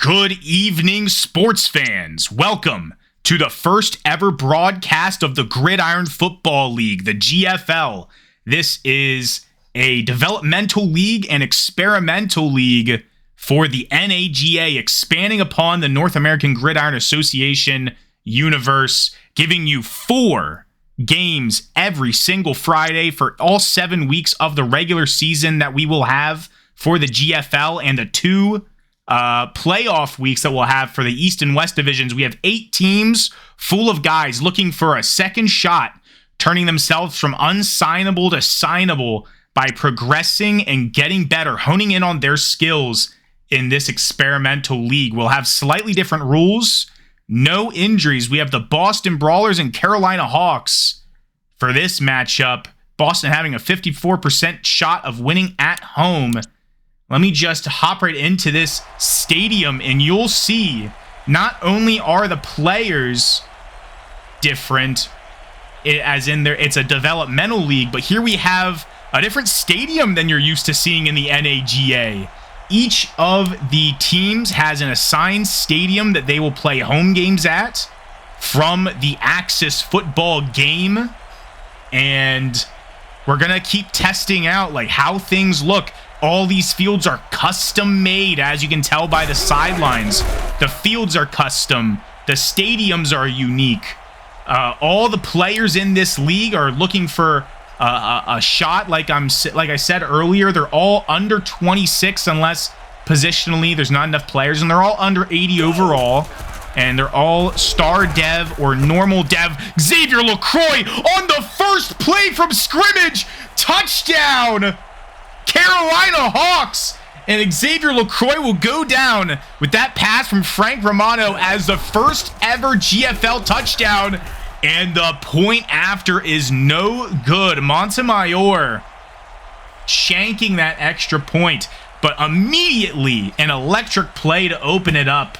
Good evening, sports fans. Welcome to the first ever broadcast of the Gridiron Football League, the GFL. This is a developmental league and experimental league for the NAGA, expanding upon the North American Gridiron Association universe, giving you 4 games every single Friday for all 7 weeks of the regular season that we will have for the GFL and the 2 playoff weeks that we'll have for the East and West divisions. We have 8 teams full of guys looking for a second shot, turning themselves from unsignable to signable by progressing and getting better, honing in on their skills in this experimental league. We'll have slightly different rules, no injuries. We have the Boston Brawlers and Carolina Hawks for this matchup. Boston having a 54% shot of winning at home. Let me just hop right into this stadium and you'll see not only are the players different, as in it's a developmental league, but here we have a different stadium than you're used to seeing in the NAGA. Each of the teams has an assigned stadium that they will play home games at from the Axis football game. And we're going to keep testing out like how things look. All these fields are custom made, as you can tell by the sidelines. The fields are custom. The stadiums are unique. All the players in this league are looking for a shot. Like I said earlier, they're all under 26 unless positionally there's not enough players, and they're all under 80 overall. And they're all star dev or normal dev. Xavier LaCroix on the first play from scrimmage. Touchdown! Carolina Hawks, and Xavier LaCroix will go down with that pass from Frank Romano as the first ever GFL touchdown, and the point after is no good. Montemayor shanking that extra point, but immediately an electric play to open it up.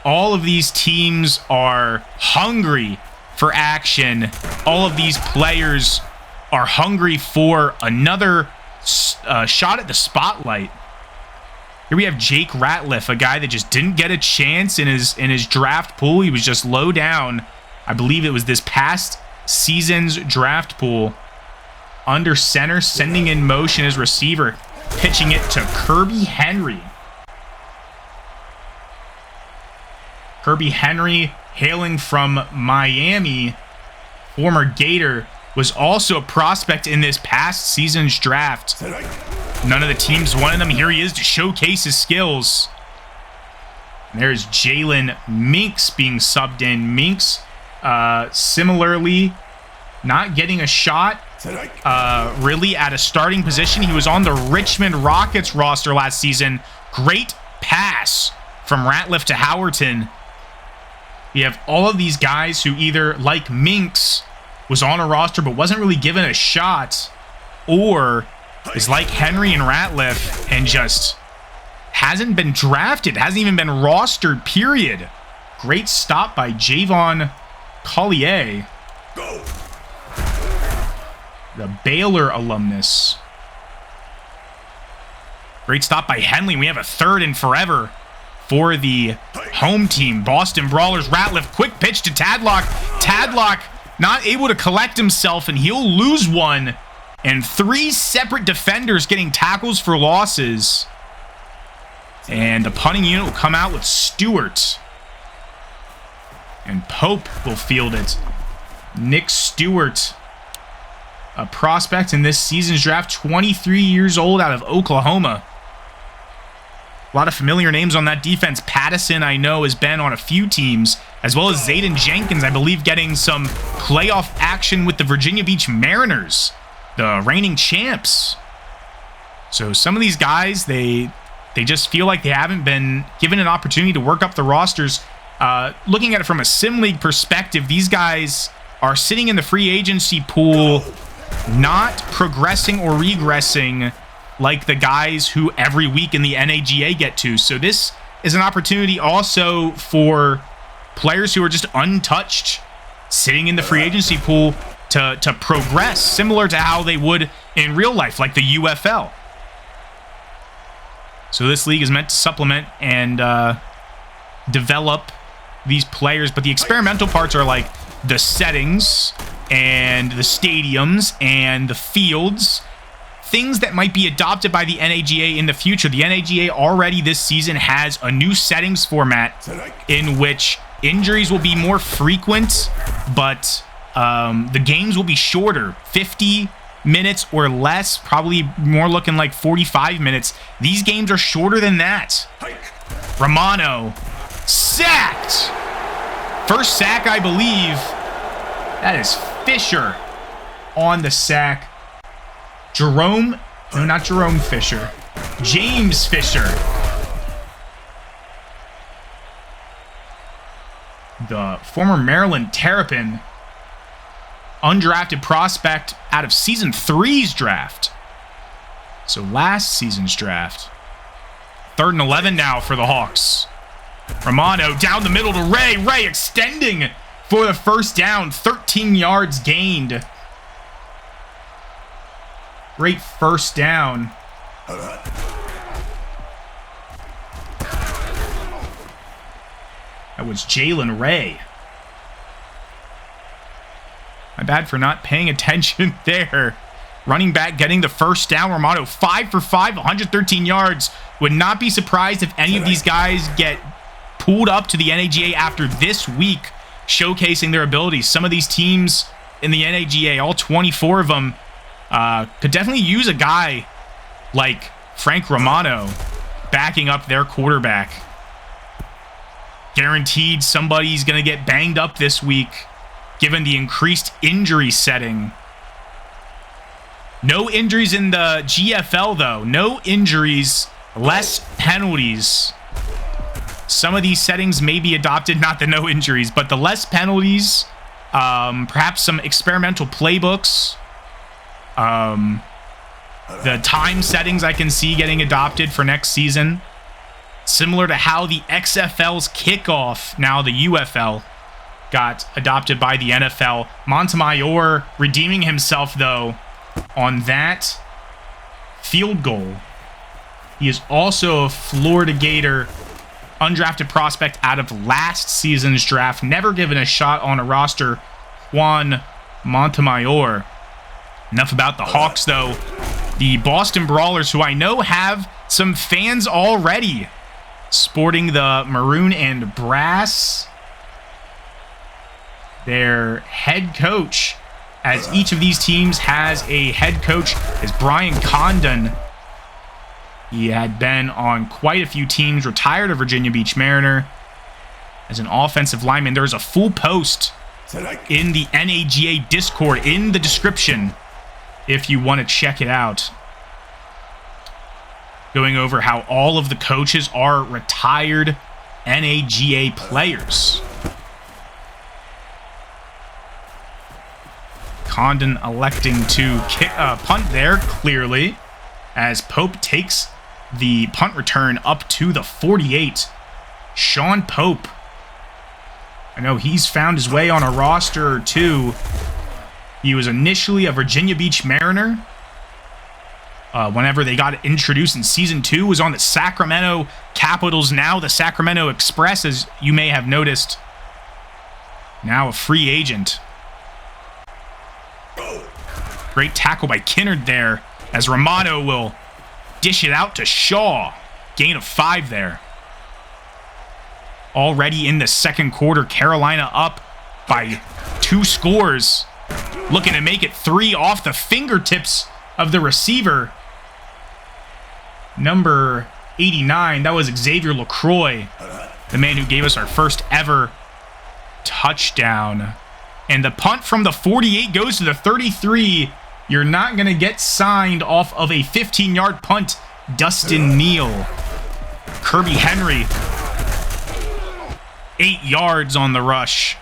All of these teams are hungry for action. All of these players are hungry for another shot at the spotlight. Here we have Jake Ratliff, a guy that just didn't get a chance in his draft pool. He was just low down. I believe it was this past season's draft pool. Under center, sending in motion his receiver, pitching it to Kirby Henry. Kirby Henry, hailing from Miami, former Gator, was also a prospect in this past season's draft. None of the teams wanted him. Here he is to showcase his skills. And there's Jalen Minks being subbed in. Minks, similarly, not getting a shot really at a starting position. He was on the Richmond Rockets roster last season. Great pass from Ratliff to Howerton. We have all of these guys who either, like Minks, was on a roster but wasn't really given a shot, or is like Henry and Ratliff and just hasn't been drafted, hasn't even been rostered, period. Great stop by Javon Collier, the Baylor alumnus. Great stop by Henley. We have a third and forever for the home team. Boston Brawlers. Ratliff, quick pitch to Tadlock. Tadlock not able to collect himself, and he'll lose one. And 3 separate defenders getting tackles for losses. And the punting unit will come out with Stewart. And Pope will field it. Nick Stewart, a prospect in this season's draft, 23 years old, out of Oklahoma. A lot of familiar names on that defense. Pattison, I know, has been on a few teams, as well as Zayden Jenkins, I believe, getting some playoff action with the Virginia Beach Mariners, the reigning champs. So some of these guys, they just feel like they haven't been given an opportunity to work up the rosters. Looking at it from a Sim League perspective, these guys are sitting in the free agency pool, not progressing or regressing like the guys who every week in the NAGA get to. So this is an opportunity also for players who are just untouched, sitting in the free agency pool to progress, similar to how they would in real life, like the UFL. So this league is meant to supplement and develop these players, but the experimental parts are like the settings and the stadiums and the fields, things that might be adopted by the NAGA in the future. The NAGA already this season has a new settings format in which injuries will be more frequent, but the games will be shorter, 50 minutes or less, probably more looking like 45 minutes. These games are shorter than that. Romano sacked. First sack, I believe. That is Fisher on the sack. James Fisher. The former Maryland Terrapin, undrafted prospect out of season 3's draft. So last season's draft. 3rd and 11 now for the Hawks. Romano down the middle to Ray. Ray extending for the first down. 13 yards gained. Great first down. That was Jalen Ray. My bad for not paying attention there. Running back getting the first down. Romano 5 for 5, 113 yards. Would not be surprised if any of these guys get pulled up to the NAGA after this week, showcasing their abilities. Some of these teams in the NAGA, all 24 of them, could definitely use a guy like Frank Romano backing up their quarterback. Guaranteed somebody's going to get banged up this week, given the increased injury setting. No injuries in the GFL, though. No injuries, less penalties. Some of these settings may be adopted, not the no injuries, but the less penalties, perhaps some experimental playbooks. The time settings I can see getting adopted for next season. Similar to how the XFL's kickoff, now the UFL, got adopted by the NFL. Montemayor redeeming himself, though, on that field goal. He is also a Florida Gator, undrafted prospect out of last season's draft. Never given a shot on a roster, Juan Montemayor. Enough about the Hawks, though. The Boston Brawlers, who I know have some fans already, sporting the maroon and brass. Their head coach, as each of these teams has a head coach, is Brian Condon. He had been on quite a few teams, retired a Virginia Beach Mariner as an offensive lineman. There's a full post in the NAGA Discord in the description if you want to check it out. Going over how all of the coaches are retired NAGA players. Condon electing to punt there, clearly, as Pope takes the punt return up to the 48. Sean Pope. I know he's found his way on a roster or two. He was initially a Virginia Beach Mariner. Whenever they got introduced in Season 2, was on the Sacramento Capitals, now the Sacramento Express, as you may have noticed. Now a free agent. Great tackle by Kinnard there, as Romano will dish it out to Shaw. Gain of 5 there. Already in the second quarter, Carolina up by 2 scores. Looking to make it 3 off the fingertips of the receiver. Number 89, that was Xavier LaCroix, the man who gave us our first ever touchdown. And the punt from the 48 goes to the 33. You're not going to get signed off of a 15-yard punt. Dustin Neal. Kirby Henry. 8 yards on the rush.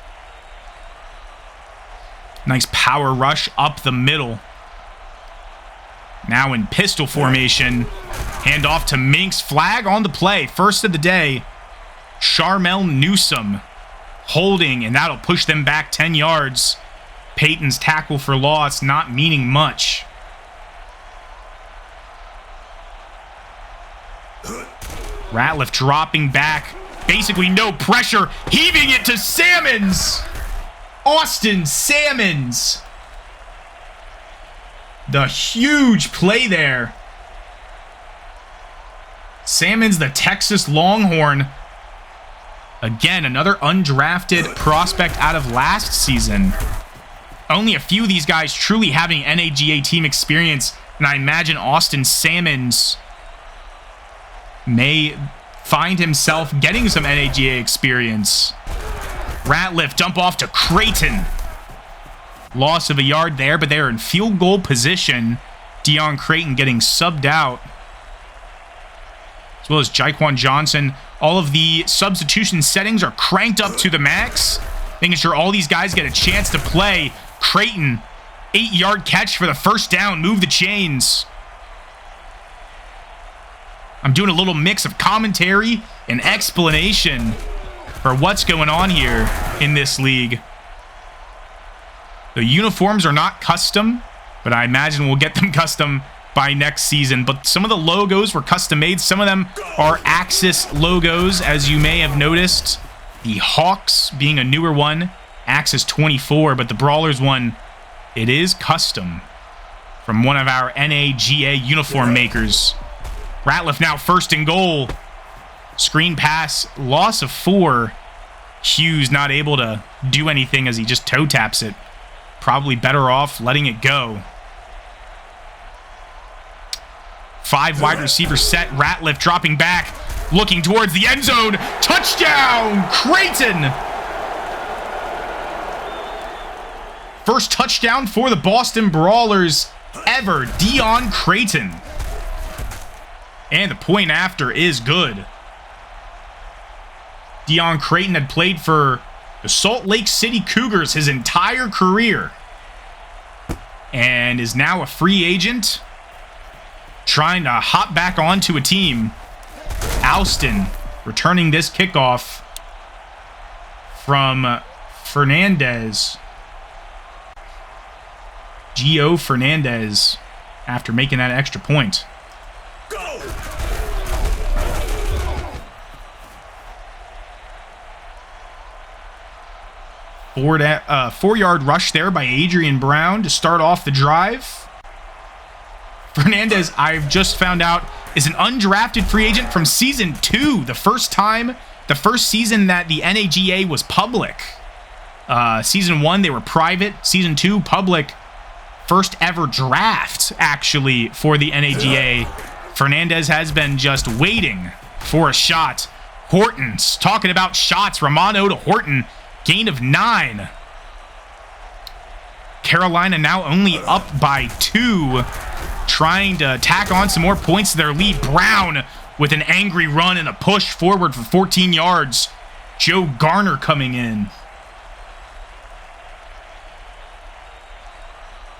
Nice power rush up the middle. Now in pistol formation. Hand off to Minks. Flag on the play. First of the day. Charmel Newsome holding, and that'll push them back 10 yards. Peyton's tackle for loss not meaning much. Ratliff dropping back. basically no pressure, heaving it to Salmons. Austin Salmons. The huge play there. Salmons, the Texas Longhorn. Again, another undrafted prospect out of last season. Only a few of these guys truly having NAGA team experience, and I imagine Austin Salmons may find himself getting some NAGA experience. Ratliff dump off to Creighton. Loss of a yard there, but they're in field goal position. Deion Creighton getting subbed out, as well as Jaquan Johnson. All of the substitution settings are cranked up to the max, making sure all these guys get a chance to play. Creighton, 8-yard catch for the first down. Move the chains. I'm doing a little mix of commentary and explanation for what's going on here in this league. The uniforms are not custom, but I imagine we'll get them custom by next season. But some of the logos were custom made. Some of them are Axis logos, as you may have noticed. The Hawks being a newer one, Axis 24, but the Brawlers one, it is custom from one of our NAGA uniform makers. Ratliff now first and goal. Screen pass, loss of 4. Hughes not able to do anything as he just toe taps it. Probably better off letting it go. 5 wide receiver set. Ratliff dropping back, looking towards the end zone. Touchdown, Creighton! First touchdown for the Boston Brawlers ever, Deion Creighton. And the point after is good. Deion Creighton had played for the Salt Lake City Cougars his entire career and is now a free agent, trying to hop back onto a team. Alston returning this kickoff from Fernandez. Gio Fernandez, after making that extra point. Go! 4-yard rush there by Adrian Brown to start off the drive. Fernandez, I've just found out, is an undrafted free agent from Season 2. The first season that the NAGA was public. Season 1, they were private. Season 2, public. First ever draft, actually, for the NAGA. Fernandez has been just waiting for a shot. Horton's talking about shots. Romano to Horton. Gain of 9. Carolina now only up by 2. Trying to tack on some more points to their lead. Brown with an angry run and a push forward for 14 yards. Joe Garner coming in.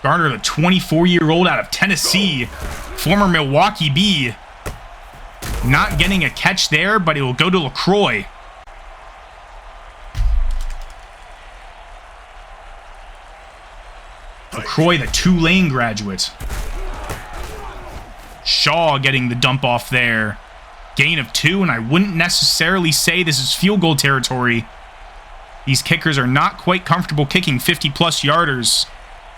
Garner, the 24-year-old out of Tennessee, former Milwaukee Bee. Not getting a catch there, but it will go to LaCroix. LaCroix, the Tulane graduate. Shaw getting the dump off there. Gain of 2, and I wouldn't necessarily say this is field goal territory. These kickers are not quite comfortable kicking 50-plus yarders,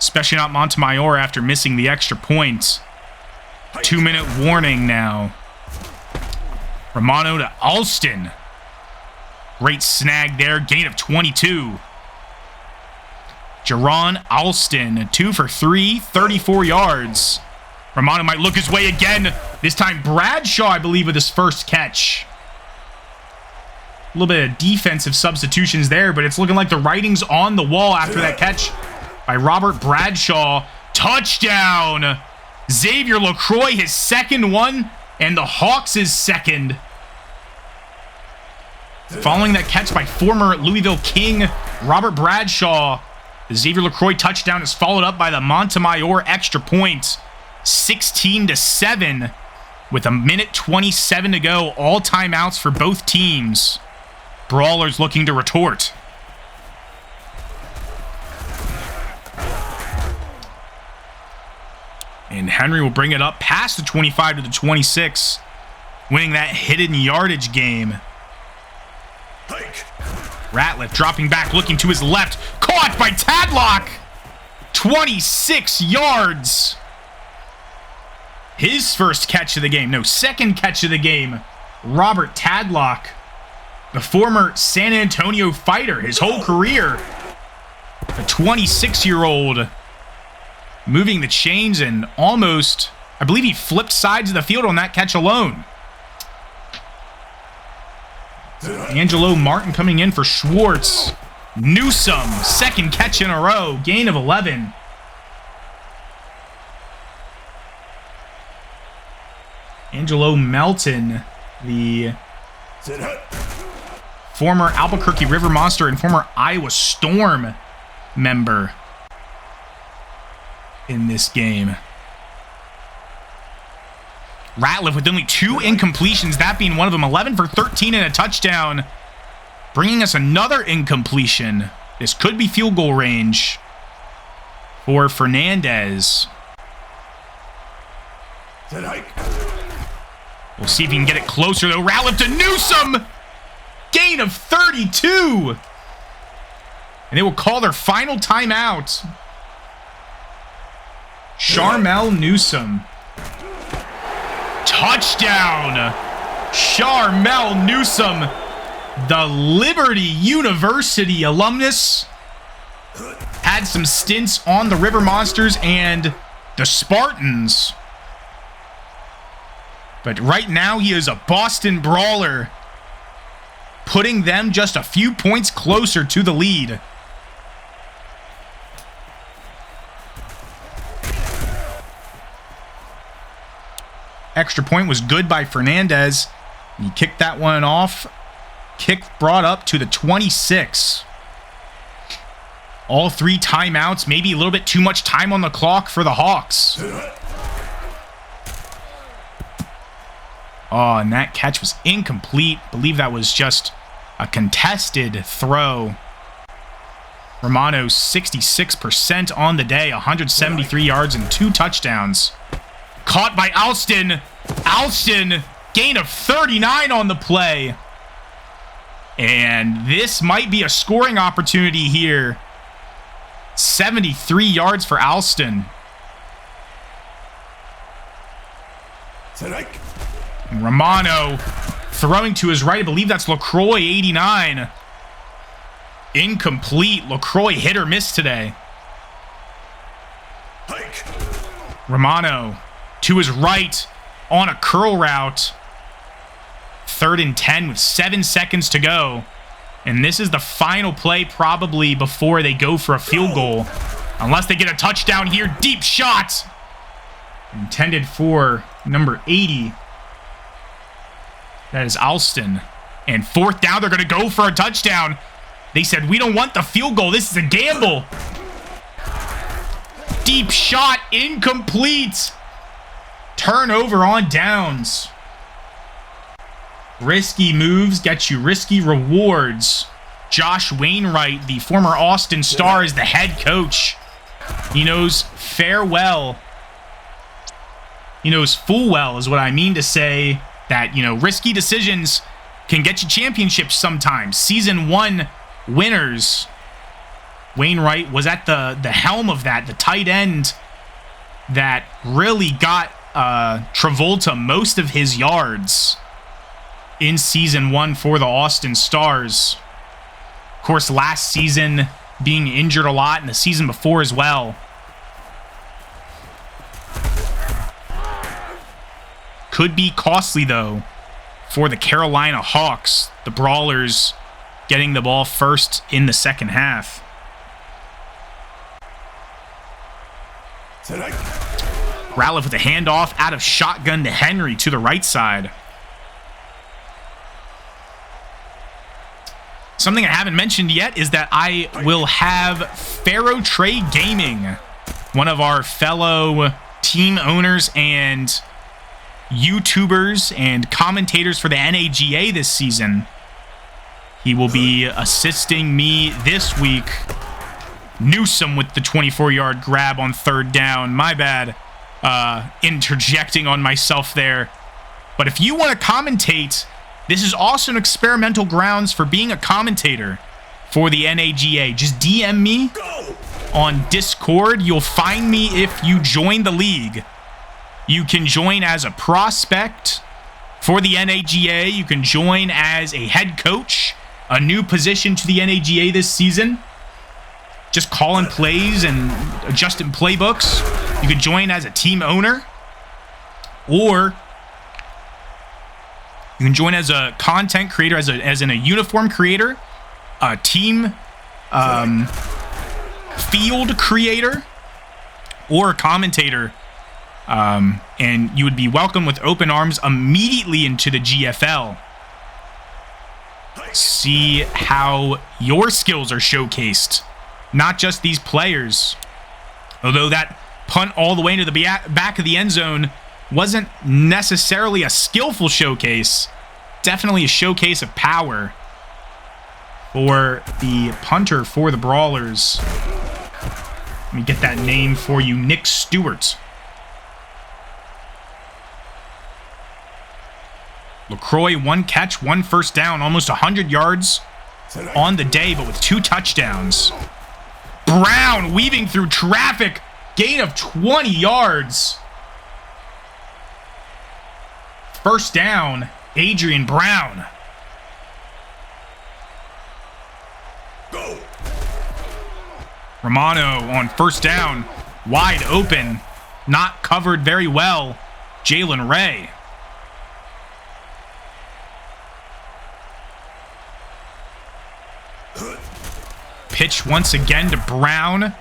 especially not Montemayor after missing the extra point. 2-minute warning now. Romano to Alston. Great snag there. Gain of 22. Jerron Alston, 2 for 3, 34 yards. Romano might look his way again. This time Bradshaw, I believe, with his first catch. A little bit of defensive substitutions there, but it's looking like the writing's on the wall after that catch by Robert Bradshaw. Touchdown! Xavier LaCroix, his second one, and the Hawks' his second. Following that catch by former Louisville King Robert Bradshaw, the Xavier LaCroix touchdown is followed up by the Montemayor extra point. 16-7 with 1:27 to go. All timeouts for both teams. Brawlers looking to retort. And Henry will bring it up past the 25 to the 26, winning that hidden yardage game. Ratliff dropping back, looking to his left. Caught by Tadlock. 26 yards. His first catch of the game. No, second catch of the game. Robert Tadlock, the former San Antonio fighter, his whole career. A 26-year-old moving the chains and almost, I believe he flipped sides of the field on that catch alone. Angelo Martin coming in for Schwartz. Newsome, second catch in a row, gain of 11. Angelo Melton, the former Albuquerque River Monster and former Iowa Storm member in this game. Ratliff with only 2 incompletions, that being one of them. 11 for 13 and a touchdown, bringing us another incompletion. This could be field goal range for Fernandez. We'll see if he can get it closer, though. Ratliff to Newsome! Gain of 32! And they will call their final timeout. Charmel Newsome. Touchdown! Charmel Newsome, the Liberty University alumnus, had some stints on the River Monsters and the Spartans. But right now he is a Boston Brawler, putting them just a few points closer to the lead. Extra point was good by Fernandez. He kicked that one off. Kick brought up to the 26. All 3 timeouts, maybe a little bit too much time on the clock for the Hawks. Oh, and that catch was incomplete. I believe that was just a contested throw. Romano 66% on the day, 173 yards and 2 touchdowns. Caught by Alston. Alston, gain of 39 on the play. And this might be a scoring opportunity here. 73 yards for Alston. Romano throwing to his right. I believe that's LaCroix, 89. Incomplete. LaCroix hit or miss today. Romano to his right on a curl route. 3rd and 10 with 7 seconds to go. And this is the final play probably before they go for a field goal. Unless they get a touchdown here. Deep shot. Intended for number 80. That is Alston. And 4th down, they're going to go for a touchdown. They said, we don't want the field goal. This is a gamble. Deep shot, incomplete. Turnover on downs. Risky moves get you risky rewards. Josh Wainwright, the former Austin Star, is the head coach. He knows farewell. He knows full well is what I mean to say that, risky decisions can get you championships sometimes. Season 1 winners. Wainwright was at the helm of that, the tight end that really got Travolta most of his yards in Season 1 for the Austin Stars. Of course, last season being injured a lot, and the season before as well. Could be costly, though, for the Carolina Hawks. The Brawlers getting the ball first in the second half. Ratliff with a handoff out of shotgun to Henry to the right side. Something I haven't mentioned yet is that I will have Pharaoh Trade Gaming, one of our fellow team owners and YouTubers and commentators for the NAGA this season. He will be assisting me this week. Newsome with the 24-yard grab on 3rd down. My bad. Interjecting on myself there. But if you want to commentate This is also an experimental grounds for being a commentator for the NAGA. Just DM me on Discord. You'll find me if you join the league. You can join as a prospect for the NAGA. You can join as a head coach, a new position to the NAGA this season. Just calling plays and adjusting playbooks. You can join as a team owner, or you can join as a content creator, as in a uniform creator, a team field creator, or a commentator. And you would be welcome with open arms immediately into the GFL. See how your skills are showcased, not just these players. Although that punt all the way into the back of the end zone wasn't necessarily a skillful showcase, definitely a showcase of power for the punter for the Brawlers. Let me get that name for you, Nick Stewart. LaCroix, 1 catch, 1 first down, almost 100 yards on the day, but with 2 touchdowns. Brown weaving through traffic, gain of 20 yards. First down, Adrian Brown. Go. Romano on first down, wide open, not covered very well. Jalen Ray. Pitch once again to Brown.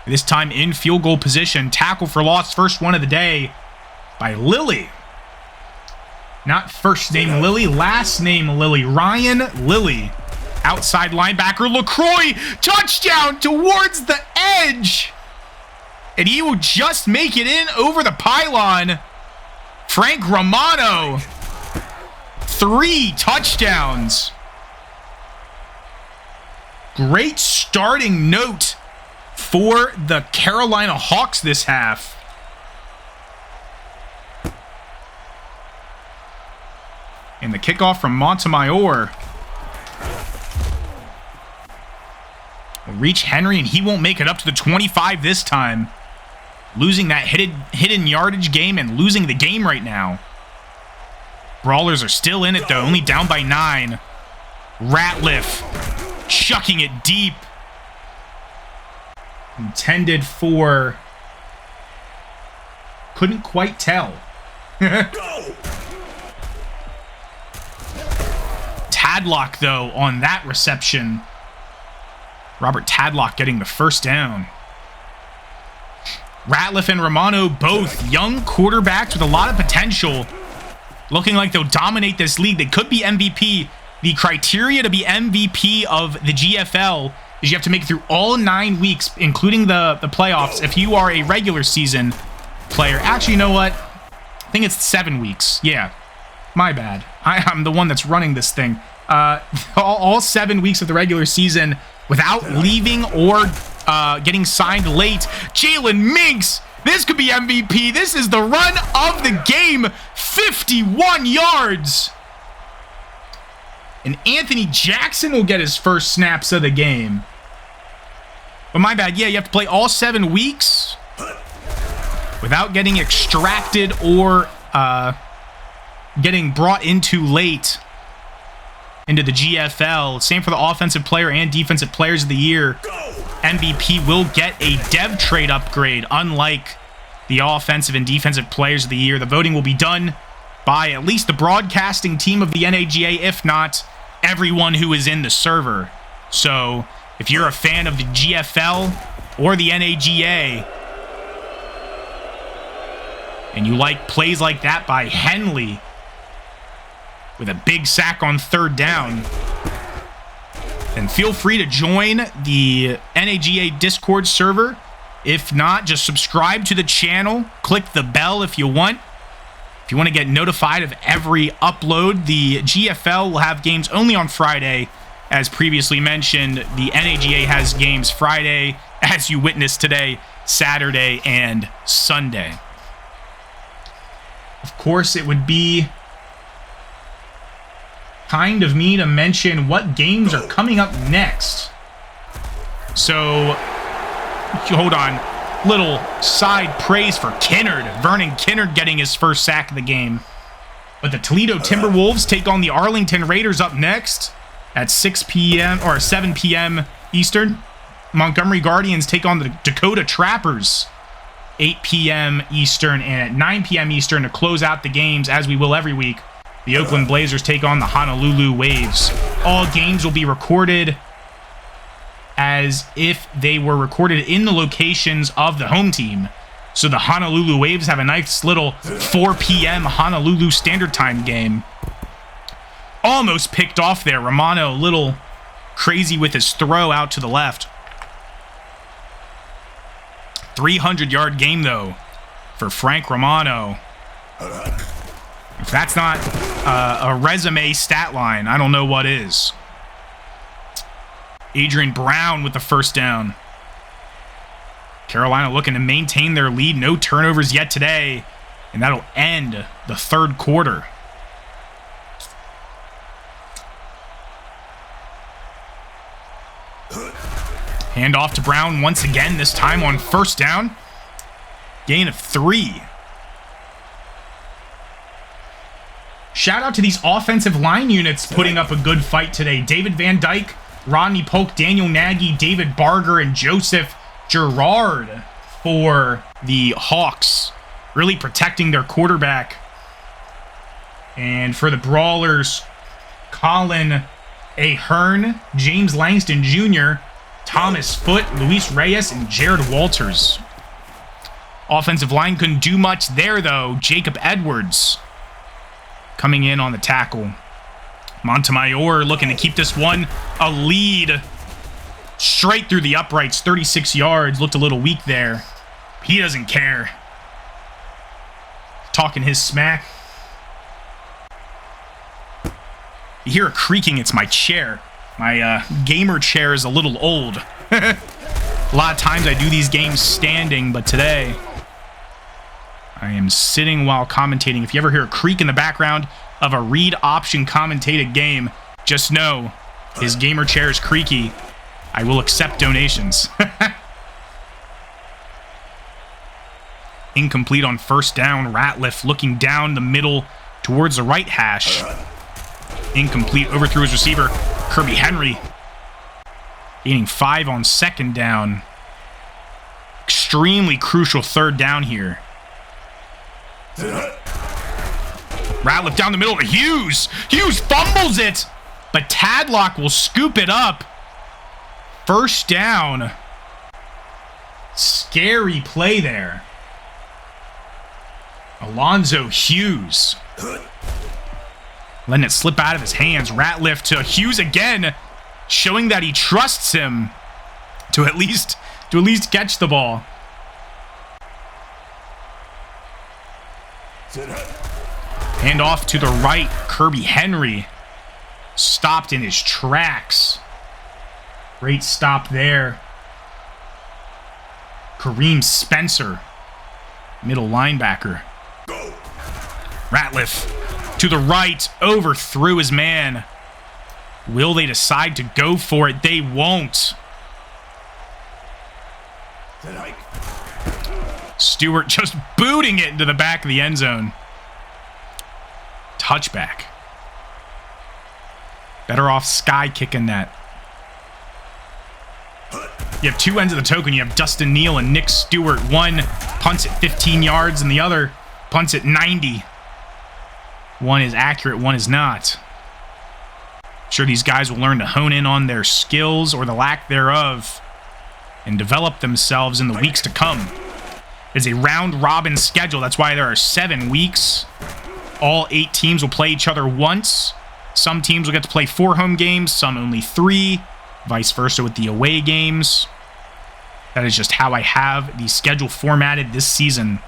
This time in field goal position. Tackle for loss, first one of the day by Lilly. Not first name Lilly, last name Lilly. Ryan Lilly. Outside linebacker LaCroix. Touchdown towards the edge. And he will just make it in over the pylon. Frank Romano. 3 touchdowns. Great starting note for the Carolina Hawks this half. And the kickoff from Montemayor will reach Henry, and he won't make it up to the 25 this time. Losing that hidden yardage game and losing the game right now. Brawlers are still in it, though, only down by 9. Ratliff chucking it deep. Intended for... Couldn't quite tell. Tadlock, though, on that reception. Robert Tadlock getting the first down. Ratliff and Romano, both young quarterbacks with a lot of potential. Looking like they'll dominate this league. They could be MVP. The criteria to be MVP of the GFL is you have to make it through all 9 weeks, including the playoffs, if you are a regular season player. Actually, you know what? I think it's 7 weeks. Yeah, my bad. I'm the one that's running this thing. All 7 weeks of the regular season without leaving or getting signed late. Jalen Minks, this could be MVP. This is the run of the game. 51 yards. And Anthony Jackson will get his first snaps of the game. But my bad, yeah, you have to play all 7 weeks without getting extracted or getting brought into late into the GFL. Same for the offensive player and defensive players of the year. MVP will get a dev trade upgrade, unlike the offensive and defensive players of the year. The voting will be done by at least the broadcasting team of the NAGA, if not everyone who is in the server. So if you're a fan of the GFL or the NAGA and you like plays like that by Henley with a big sack on third down, then feel free to join the NAGA Discord server. If not, just subscribe to the channel. Click the bell if you want. If you want to get notified of every upload, the GFL will have games only on Friday. As previously mentioned, the NAGA has games Friday, as you witnessed today, Saturday, and Sunday. Of course, it would be kind of me to mention what games are coming up next. So, hold on. Little side praise for Kinnard. Vernon Kinnard getting his first sack of the game. But the Toledo Timberwolves take on the Arlington Raiders up next at 6 p.m. or 7 p.m. Eastern. Montgomery Guardians take on the Dakota Trappers 8 p.m. Eastern, and at 9 p.m. Eastern to close out the games, as we will every week, the Oakland Blazers take on the Honolulu Waves. All games will be recorded as if they were recorded in the locations of the home team. So the Honolulu Waves have a nice little 4 p.m. Honolulu Standard Time game. Almost picked off there. Romano a little crazy with his throw out to the left. 300-yard game, though, for Frank Romano. If that's not a resume stat line, I don't know what is. Adrian Brown with the first down. Carolina looking to maintain their lead. No turnovers yet today, and that'll end the third quarter. Hand off to Brown once again, this time on first down. Gain of 3. Shout out to these offensive line units putting up a good fight today. David Van Dyke, Rodney Polk, Daniel Nagy, David Barger, and Joseph Girard for the Hawks. Really protecting their quarterback. And for the Brawlers, Colin Ahern, James Langston Jr., Thomas Foote, Luis Reyes, and Jared Walters. Offensive line couldn't do much there, though. Jacob Edwards coming in on the tackle. Montemayor looking to keep this one a lead. Straight through the uprights, 36 yards. Looked a little weak there. He doesn't care. Talking his smack. You hear a creaking, it's my chair. My gamer chair is a little old. A lot of times I do these games standing, but today I am sitting while commentating. If you ever hear a creak in the background of a read option commentated game, just know his gamer chair is creaky. I will accept donations. Incomplete on first down. Ratliff looking down the middle towards the right hash. Incomplete. Overthrew his receiver, Kirby Henry. Gaining 5 on second down. Extremely crucial third down here. Ratliff down the middle to Hughes. Hughes fumbles it, but Tadlock will scoop it up. First down. Scary play there. Alonzo Hughes. Letting it slip out of his hands. Ratliff to Hughes again, showing that he trusts him to at least catch the ball. Hand off to the right. Kirby Henry stopped in his tracks. Great stop there. Kareem Spencer, middle linebacker. Ratliff to the right, overthrew his man. Will they decide to go for it? They won't. Stewart just booting it into the back of the end zone. Touchback. Better off Sky kicking that. You have two ends of the token. You have Dustin Neal and Nick Stewart. One punts at 15 yards and the other punts at 90. One is accurate, one is not. I'm sure these guys will learn to hone in on their skills or the lack thereof and develop themselves in the weeks to come. It's a round-robin schedule. That's why there are 7 weeks. All 8 teams will play each other once. Some teams will get to play 4 home games, some only 3. Vice versa with the away games. That is just how I have the schedule formatted this season,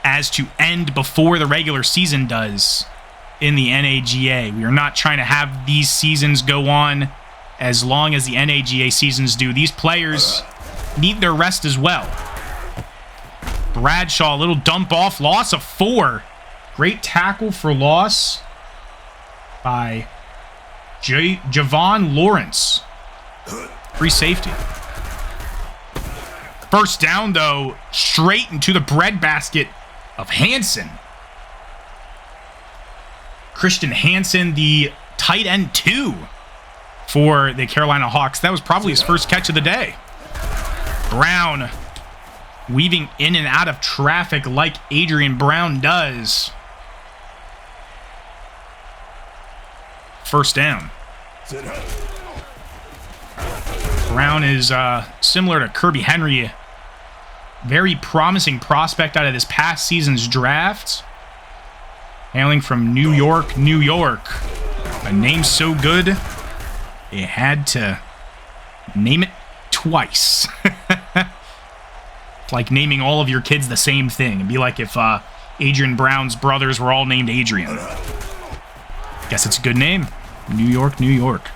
as to end before the regular season does in the NAGA. We are not trying to have these seasons go on as long as the NAGA seasons do. These players need their rest as well. Bradshaw, a little dump off, loss of 4. Great tackle for loss. by Javon Lawrence. Free safety. First down, though, straight into the breadbasket of Hansen. Christian Hansen, the tight end 2 for the Carolina Hawks. That was probably his first catch of the day. Brown weaving in and out of traffic like Adrian Brown does. First down. Brown is similar to Kirby Henry. Very promising prospect out of this past season's draft. Hailing from New York, New York. A name so good, they had to name it twice. It's like naming all of your kids the same thing. It'd be like if Adrian Brown's brothers were all named Adrian. Guess it's a good name. New York, New York.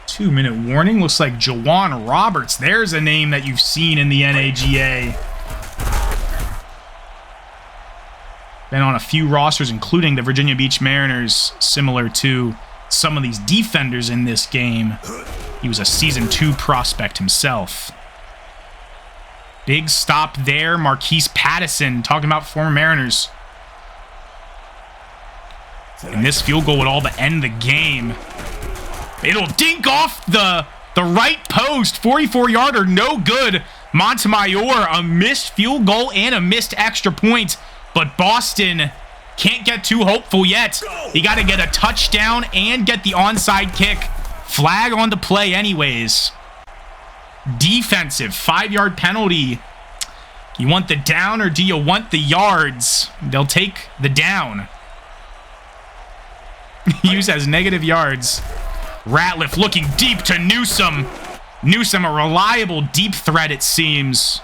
2-minute warning. Looks like Jawan Roberts. There's a name that you've seen in the NAGA. Been on a few rosters, including the Virginia Beach Mariners, similar to some of these defenders in this game. He was a Season 2 prospect himself. Big stop there. Marquise Pattison, talking about former Mariners. And this field goal would all but end the game. It'll dink off the right post. 44-yarder, no good. Montemayor, a missed field goal and a missed extra point. But Boston can't get too hopeful yet. You got to get a touchdown and get the onside kick. Flag on the play anyways. Defensive, 5-yard penalty. You want the down or do you want the yards? They'll take the down. Use as negative yards. Ratliff looking deep to Newsome. Newsome, a reliable deep threat, it seems.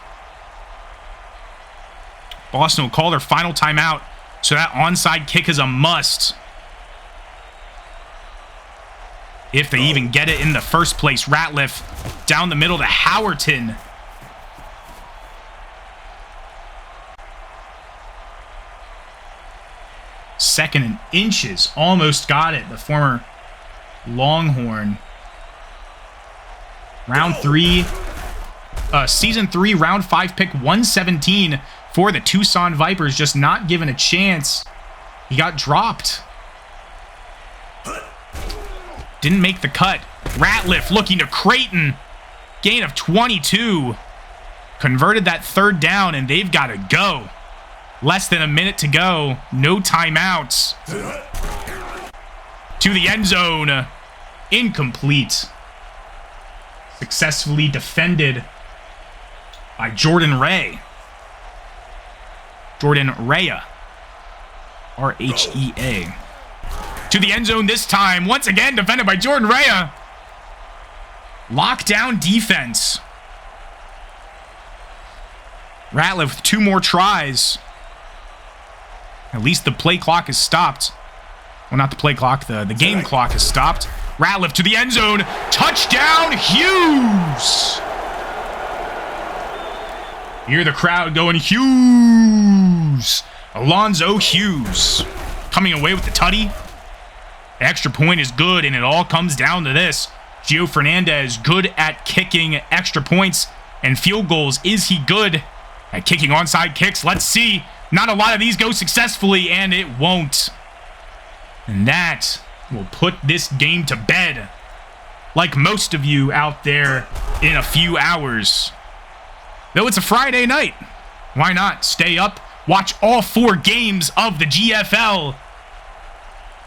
Boston will call their final timeout, so that onside kick is a must. If they even get it in the first place. Ratliff down the middle to Howerton. Second and inches. Almost got it. The former Longhorn. Round 3. Season 3, round 5 pick 117 for the Tucson Vipers. Just not given a chance. He got dropped. Didn't make the cut. Ratliff looking to Creighton. Gain of 22. Converted that third down, and they've got to go. Less than a minute to go. No timeouts. To the end zone. Incomplete. Successfully defended by Jordan Ray. Jordan Rea. R-H-E-A. To the end zone this time. Once again defended by Jordan Rea. Lockdown defense. Ratliff with 2 more tries. At least the play clock is stopped. Well, not the play clock. The game clock is stopped. Ratliff to the end zone. Touchdown, Hughes! Hear the crowd going, Hughes! Alonzo Hughes coming away with the tutty. The extra point is good, and it all comes down to this. Gio Fernandez, good at kicking extra points and field goals. Is he good at kicking onside kicks? Let's see. Not a lot of these go successfully, and it won't. And that will put this game to bed. Like most of you out there in a few hours. Though it's a Friday night. Why not stay up, watch all 4 games of the GFL?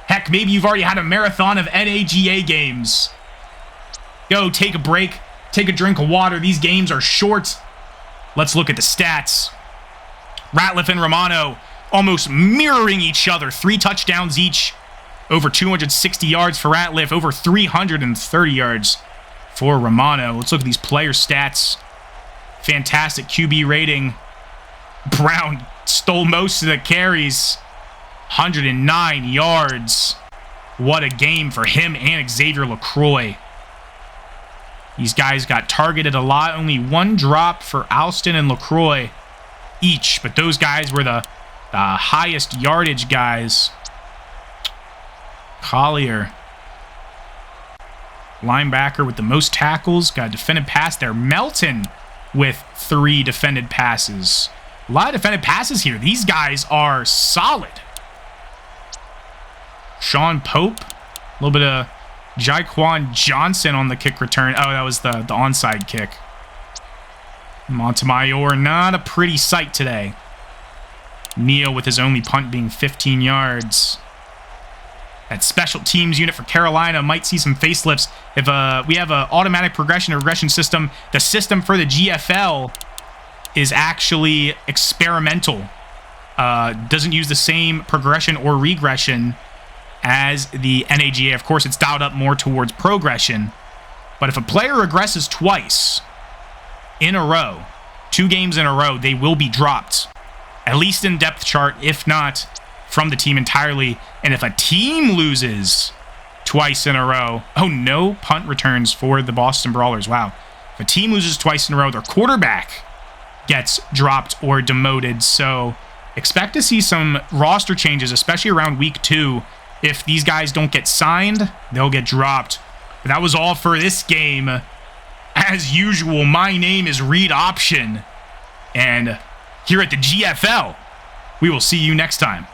Heck, maybe you've already had a marathon of NAGA games. Go, take a break, take a drink of water. These games are short. Let's look at the stats. Ratliff and Romano almost mirroring each other. 3 touchdowns each. Over 260 yards for Ratliff. Over 330 yards for Romano. Let's look at these player stats. Fantastic QB rating. Brown stole most of the carries. 109 yards. What a game for him and Xavier LaCroix. These guys got targeted a lot. Only 1 drop for Alston and LaCroix each. But those guys were the the highest yardage guys. Collier. Linebacker with the most tackles. Got a defended pass there. Melton with 3 defended passes. A lot of defended passes here. These guys are solid. Sean Pope. A little bit of Jaquan Johnson on the kick return. Oh, that was the onside kick. Montemayor, not a pretty sight today. Neal with his only punt being 15 yards. That special teams unit for Carolina might see some facelifts. If we have an automatic progression or regression system, the system for the GFL is actually experimental. Doesn't use the same progression or regression as the NAGA. Of course, it's dialed up more towards progression. But if a player regresses twice in a row, 2 games in a row, they will be dropped. At least in depth chart, if not from the team entirely. And if a team loses twice in a row, oh, no punt returns for the Boston Brawlers. Wow. If a team loses twice in a row, their quarterback gets dropped or demoted. So expect to see some roster changes, especially around week 2. If these guys don't get signed, they'll get dropped. But that was all for this game. As usual, my name is Reed Option. And here at the GFL, we will see you next time.